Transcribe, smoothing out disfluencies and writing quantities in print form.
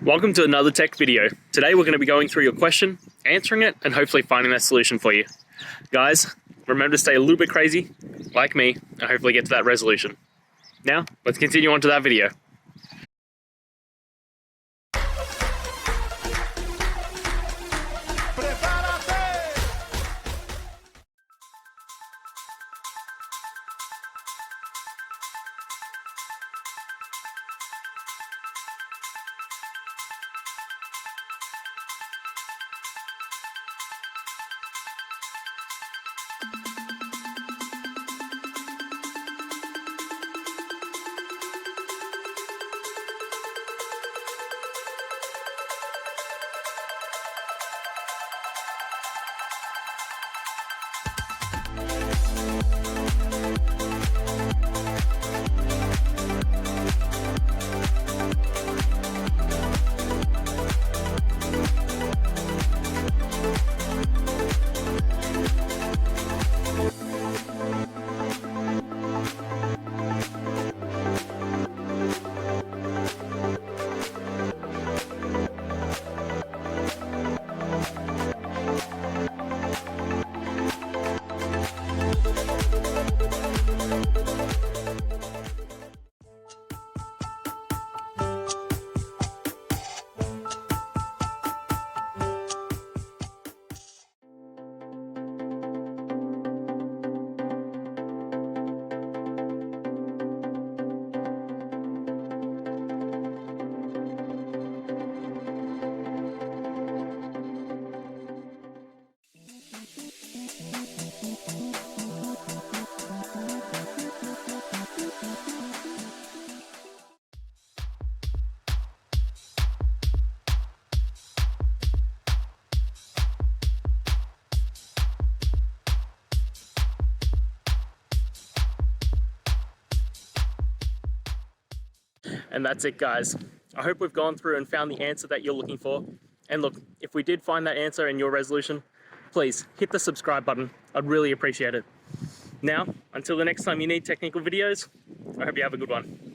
Welcome to another tech video. Today we're going to be going through your question, answering it, and hopefully finding that solution for you. Guys, remember to stay a little bit crazy, like me, and hopefully get to that resolution. Now, let's continue on to that video. And that's it, guys. I hope we've gone through and found the answer that you're looking for. And look, if we did find that answer in your resolution, please hit the subscribe button. I'd really appreciate it. Now, until the next time you need technical videos, I hope you have a good one.